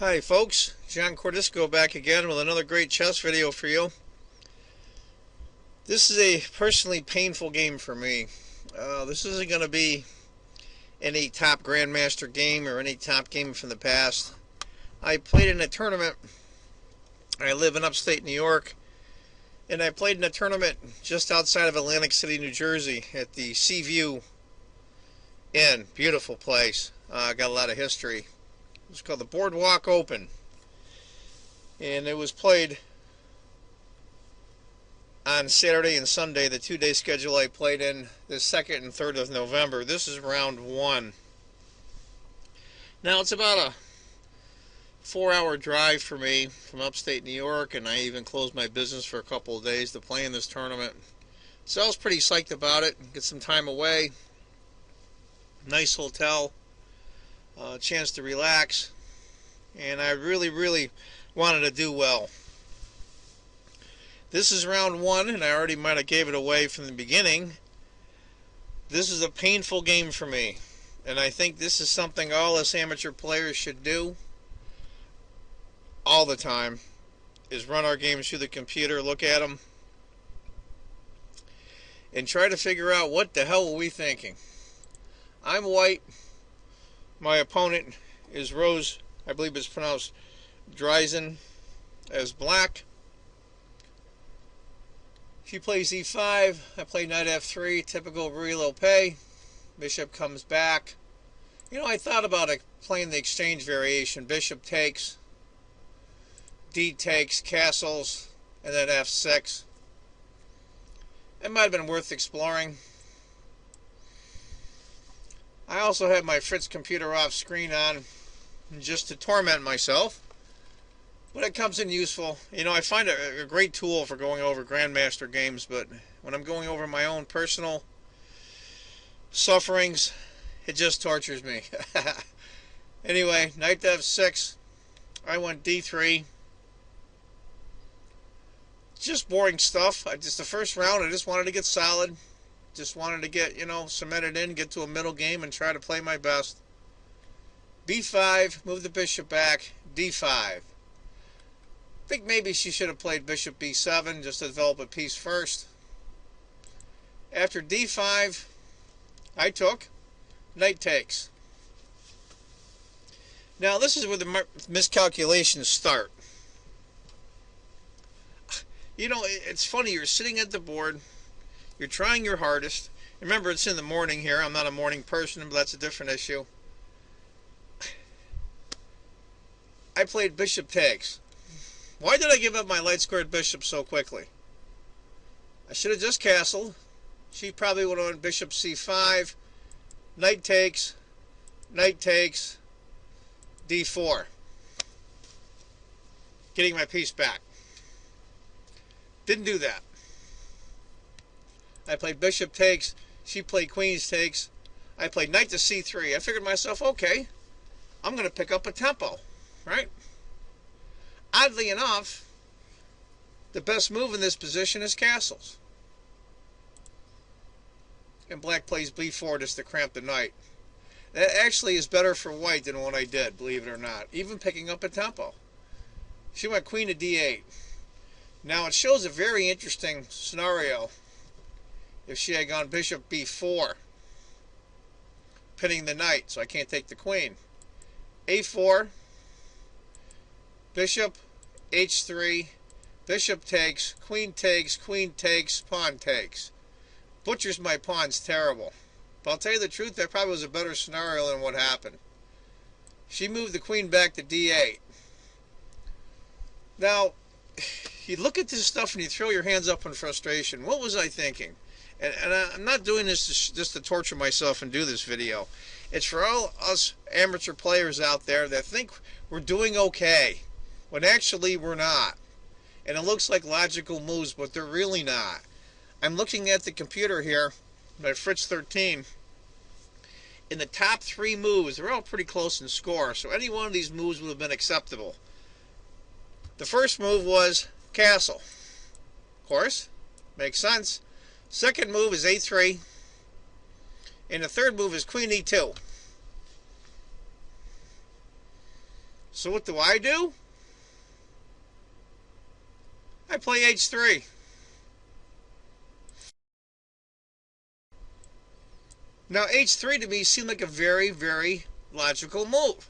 Hi folks, John Cordisco back again with another great chess video for you. This is a personally painful game for me. This isn't going to be any top Grandmaster game or any top game from the past. I played in a tournament. I live in upstate New York, and I played in a tournament just outside of Atlantic City, New Jersey at the Seaview Inn. Beautiful place. Got a lot of history. It's called the Boardwalk Open, and it was played on Saturday and Sunday, the 2-day schedule I played in, the 2nd and 3rd of November. This is round 1. Now, it's about a 4-hour drive for me from upstate New York, and I even closed my business for a couple of days to play in this tournament. So I was pretty psyched about it. Get some time away. Nice hotel. Chance to relax. And I really wanted to do well. This is round 1, and I already might have gave it away from the beginning. This is a painful game for me, and I think this is something all us amateur players should do all the time, is run our games through the computer, look at them, and try to figure out what the hell are we thinking. I'm white. My opponent is Rose, I believe it's pronounced Dreisen, as black. She plays e5, I play knight f3, typical Ruy-Lopez. Bishop comes back. You know, I thought about playing the exchange variation. Bishop takes, d takes, castles, and then f6. It might have been worth exploring. I also have my Fritz computer off screen on just to torment myself. But it comes in useful. You know, I find it a great tool for going over Grandmaster games, but when I'm going over my own personal sufferings, it just tortures me. Anyway, knight to f6. I went d3. Just boring stuff. The first round, I just wanted to get solid. Just wanted to get, cemented in, get to a middle game, and try to play my best. b5, move the bishop back, d5. I think maybe she should have played bishop b7 just to develop a piece first. After d5, I took, knight takes. Now this is where the miscalculations start. You know, it's funny, you're sitting at the board, you're trying your hardest. Remember, it's in the morning here. I'm not a morning person, but that's a different issue. I played bishop takes. Why did I give up my light squared bishop so quickly? I should have just castled. She probably would have went bishop c5, knight takes, d4. Getting my piece back. Didn't do that. I played bishop takes, she played queens takes. I played knight to c3. I figured to myself, okay, I'm going to pick up a tempo, right? Oddly enough, the best move in this position is castles. And black plays b4 just to cramp the knight. That actually is better for white than what I did, believe it or not. Even picking up a tempo. She went queen to d8. Now it shows a very interesting scenario if she had gone bishop b4, pinning the knight, so I can't take the queen. a4, bishop, h3, bishop takes, pawn takes. Butchers my pawns terrible. But I'll tell you the truth, that probably was a better scenario than what happened. She moved the queen back to d8. Now, you look at this stuff and you throw your hands up in frustration. What was I thinking? And I'm not doing this just to torture myself and do this video. It's for all us amateur players out there that think we're doing okay, when actually we're not. And it looks like logical moves, but they're really not. I'm looking at the computer here, my Fritz 13. In the top 3 moves, they're all pretty close in score, so any one of these moves would have been acceptable. The first move was castle. Of course, makes sense. Second move is a3. And the third move is queen e2. So what do? I play h3. Now h3 to me seemed like a very, very logical move.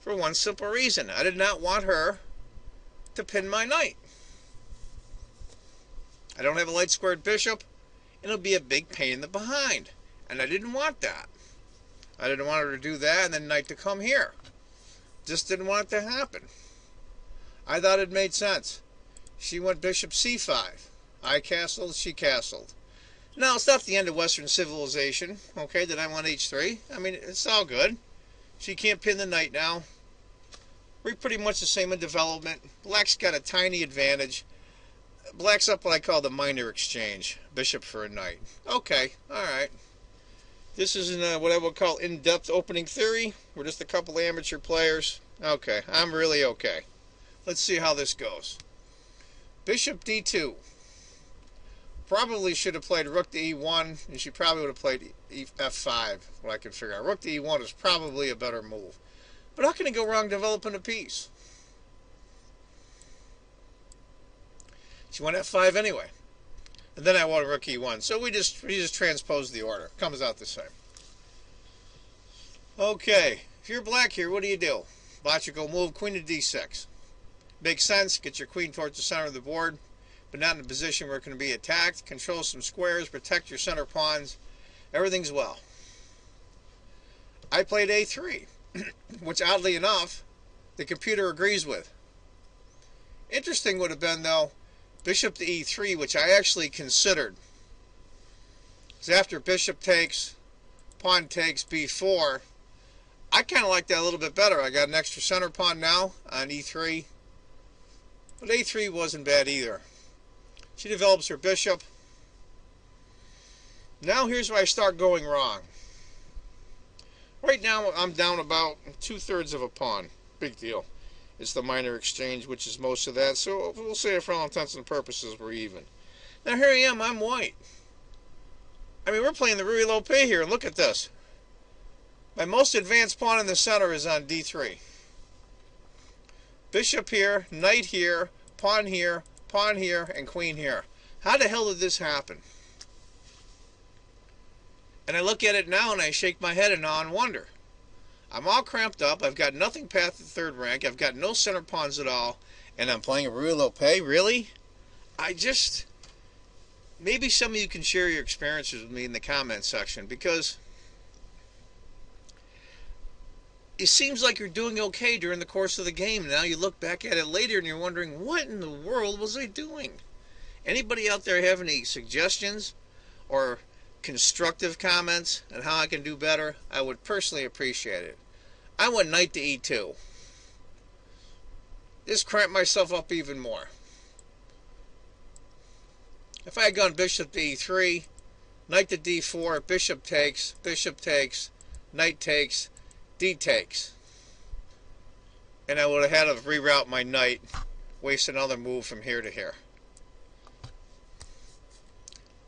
For one simple reason. I did not want her to pin my knight. I don't have a light squared bishop. It'll be a big pain in the behind. And I didn't want that. I didn't want her to do that and then knight to come here. Just didn't want it to happen. I thought it made sense. She went bishop c5. I castled, she castled. Now, it's not the end of Western civilization, okay, that I want h3. I mean, it's all good. She can't pin the knight now. We're pretty much the same in development. Black's got a tiny advantage. Black's up what I call the minor exchange. Bishop for a knight. Okay, alright. This isn't what I would call in-depth opening theory. We're just a couple of amateur players. Okay, I'm really okay. Let's see how this goes. Bishop d2. Probably should have played rook to e1, and she probably would have played f5, what I can figure out. Rook to e1 is probably a better move. But how can it go wrong developing a piece? She went f5 anyway. And then I want rook e1. So we just transpose the order. Comes out the same. Okay, if you're black here, what do? Logical move, queen to d6. Makes sense, get your queen towards the center of the board, but not in a position where it can be attacked. Control some squares, protect your center pawns. Everything's well. I played a3, which oddly enough, the computer agrees with. Interesting would have been, though, bishop to e3, which I actually considered. Because after bishop takes, pawn takes b4, I kind of like that a little bit better. I got an extra center pawn now on e3. But a3 wasn't bad either. She develops her bishop. Now here's where I start going wrong. Right now I'm down about 2/3 of a pawn. Big deal. It's the minor exchange, which is most of that. So we'll say for all intents and purposes we're even. Now here I am, I'm white. I mean, we're playing the Ruy Lope here. Look at this. My most advanced pawn in the center is on d3. Bishop here, knight here, pawn here, and queen here. How the hell did this happen? And I look at it now and I shake my head in awe and wonder. I'm all cramped up. I've got nothing past the third rank. I've got no center pawns at all. And I'm playing a Ruy Lope? Really? Maybe some of you can share your experiences with me in the comment section, because it seems like you're doing okay during the course of the game. Now you look back at it later and you're wondering, what in the world was I doing? Anybody out there have any suggestions or constructive comments on how I can do better? I would personally appreciate it. I went knight to e2. This cramped myself up even more. If I had gone bishop to e3, knight to d4, bishop takes, knight takes, d takes. And I would have had to reroute my knight, waste another move from here to here.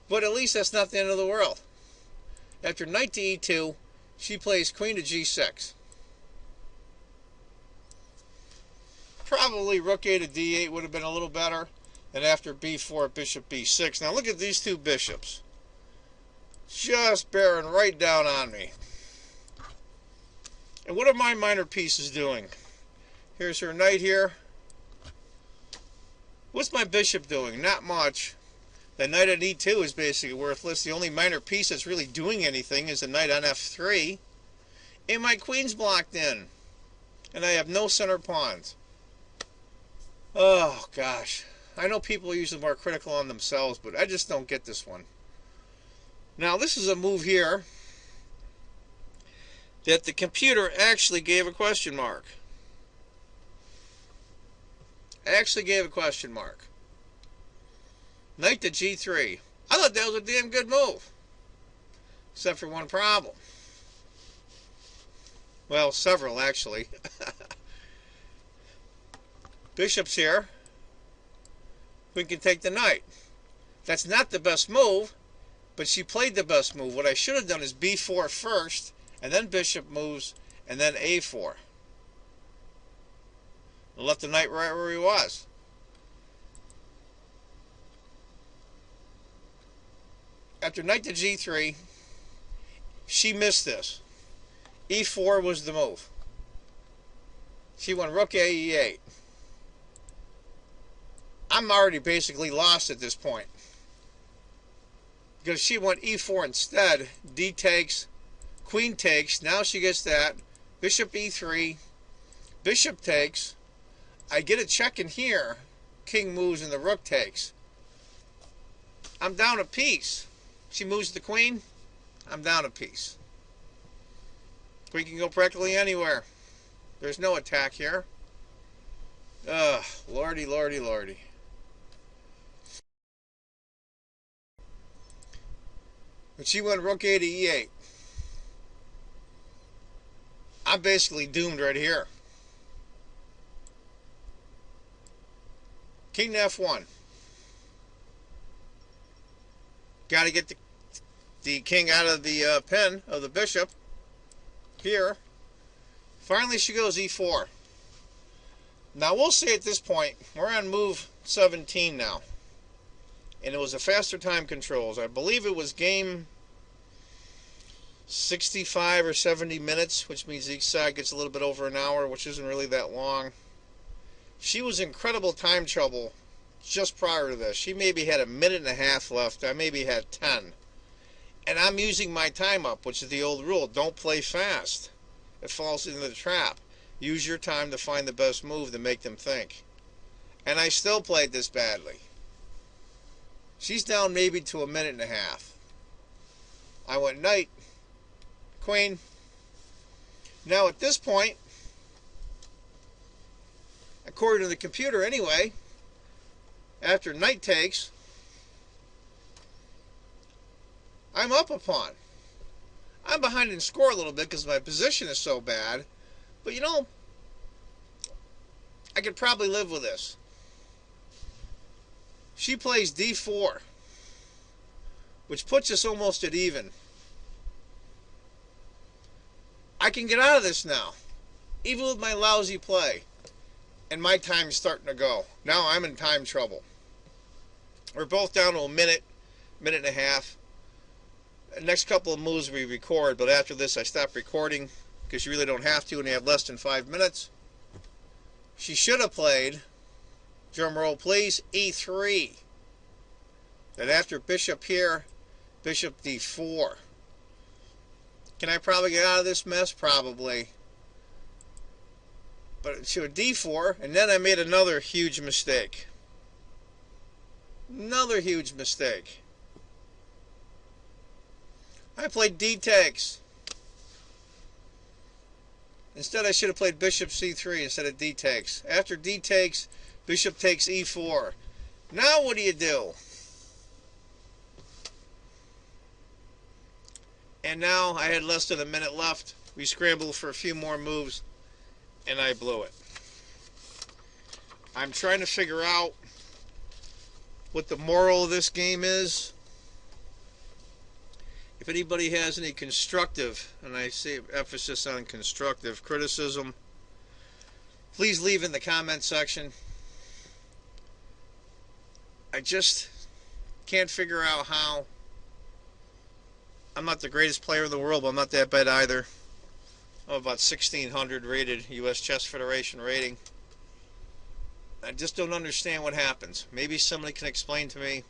But at least that's not the end of the world. After knight to e2, she plays queen to g6. Probably rook a to d8 would have been a little better. And after b4, bishop b6. Now look at these two bishops. Just bearing right down on me. And what are my minor pieces doing? Here's her knight here. What's my bishop doing? Not much. The knight on e2 is basically worthless. The only minor piece that's really doing anything is the knight on f3. And my queen's blocked in. And I have no center pawns. Oh, gosh. I know people are usually more critical on themselves, but I just don't get this one. Now, this is a move here that the computer actually gave a question mark. Actually gave a question mark. Knight to g3. I thought that was a damn good move. Except for one problem. Well, several, actually. Bishop's here. We can take the knight. That's not the best move, but she played the best move. What I should have done is b4 first, and then bishop moves, and then a4. and left the knight right where he was. After knight to g3, she missed this. e4 was the move. She went rook a e8. I'm already basically lost at this point, because she went e4 instead. D takes, queen takes. Now she gets that. Bishop e3, bishop takes. I get a check in here. King moves and the rook takes. I'm down a piece. She moves the queen. I'm down a piece. Queen can go practically anywhere. There's no attack here. Ugh, lordy, lordy, lordy. But she went rook a to e8. I'm basically doomed right here. King to f1. Got to get the king out of the pen of the bishop here. Finally, she goes e4. Now, we'll say at this point, we're on move 17 now. And it was a faster time controls. I believe it was game 65 or 70 minutes, which means each side gets a little bit over an hour, which isn't really that long. She was in incredible time trouble just prior to this. She maybe had a minute and a half left. I maybe had 10. And I'm using my time up, which is the old rule. Don't play fast. It falls into the trap. Use your time to find the best move to make them think. And I still played this badly. She's down maybe to a minute and a half. I went knight, queen. Now at this point, according to the computer anyway, after knight takes, I'm up a pawn. I'm behind in score a little bit because my position is so bad. But you know, I could probably live with this. She plays d4, which puts us almost at even. I can get out of this now, even with my lousy play. And my time's starting to go. Now I'm in time trouble. We're both down to a minute, minute and a half. The next couple of moves we record, but after this I stop recording because you really don't have to when you have less than 5 minutes. She should have played, drum roll please, e3. Then after bishop here, bishop d4. Can I probably get out of this mess? Probably. But she went d4, and then I made another huge mistake. Another huge mistake. I played d takes. Instead, I should have played bishop c3 instead of d takes. After d takes, bishop takes e4. Now what do you do? And now I had less than a minute left. We scrambled for a few more moves, and I blew it. I'm trying to figure out what the moral of this game is. If anybody has any constructive, and I say emphasis on constructive criticism, please leave in the comment section. I just can't figure out how. I'm not the greatest player in the world, but I'm not that bad either. I'm about 1,600 rated U.S. Chess Federation rating. I just don't understand what happens. Maybe somebody can explain to me.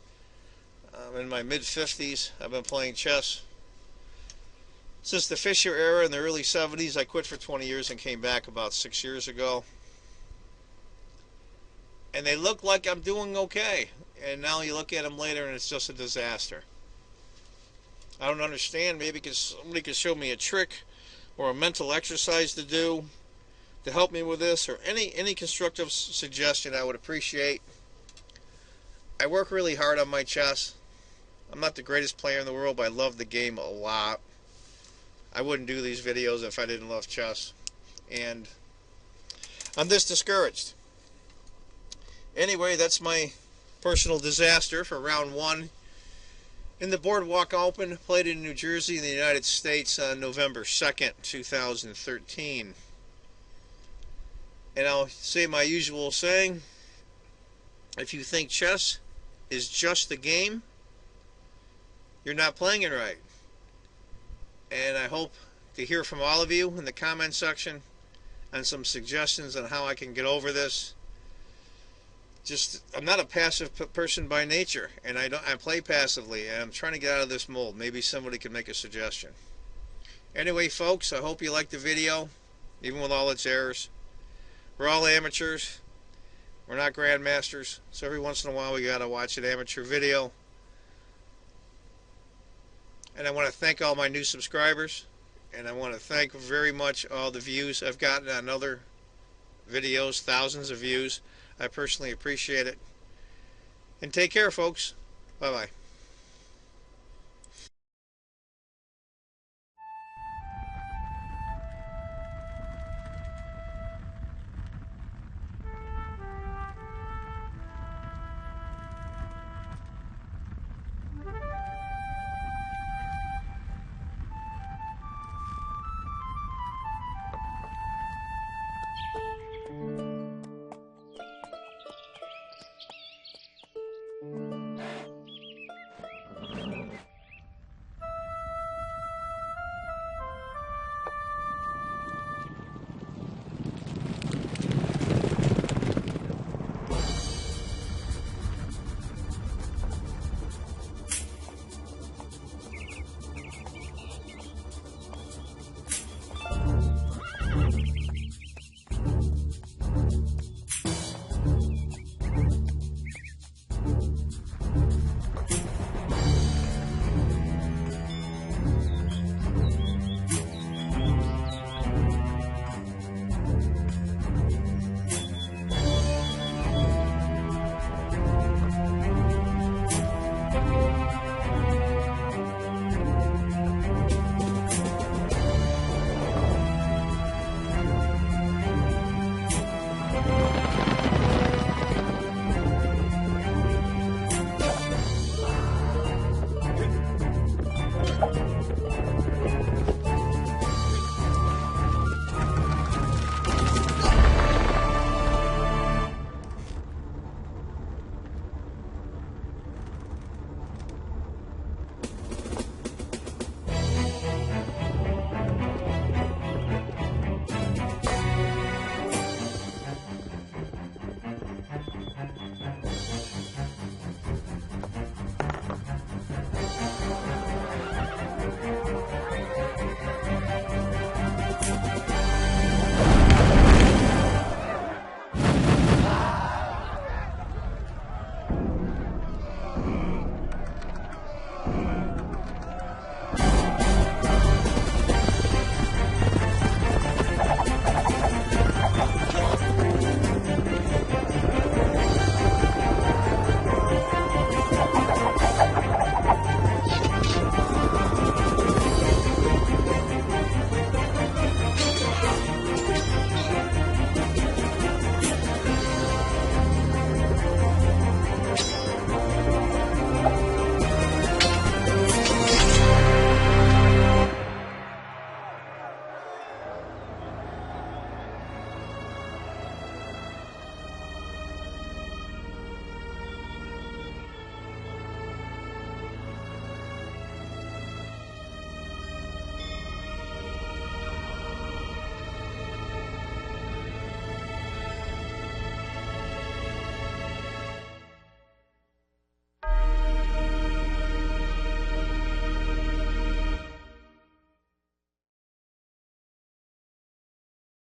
I'm in my mid-50s. I've been playing chess since the Fischer era in the early 70s. I quit for 20 years and came back about 6 years ago. And they look like I'm doing okay. And now you look at them later and it's just a disaster. I don't understand. Maybe somebody could show me a trick or a mental exercise to do to help me with this, or any constructive suggestion I would appreciate. I work really hard on my chess. I'm not the greatest player in the world, but I love the game a lot. I wouldn't do these videos if I didn't love chess. And I'm this discouraged. Anyway, that's my personal disaster for round 1 in the Boardwalk Open, played in New Jersey in the United States on November 2nd, 2013. And I'll say my usual saying, if you think chess is just a game, you're not playing it right. And I hope to hear from all of you in the comment section on some suggestions on how I can get over this. I'm not a passive person by nature, and I play passively, and I'm trying to get out of this mold. Maybe somebody can make a suggestion. Anyway, folks, I hope you liked the video, even with all its errors. We're all amateurs. We're not grandmasters, so every once in a while we gotta watch an amateur video. And I want to thank all my new subscribers, and I want to thank very much all the views I've gotten on other videos, thousands of views. I personally appreciate it. And take care, folks. Bye-bye.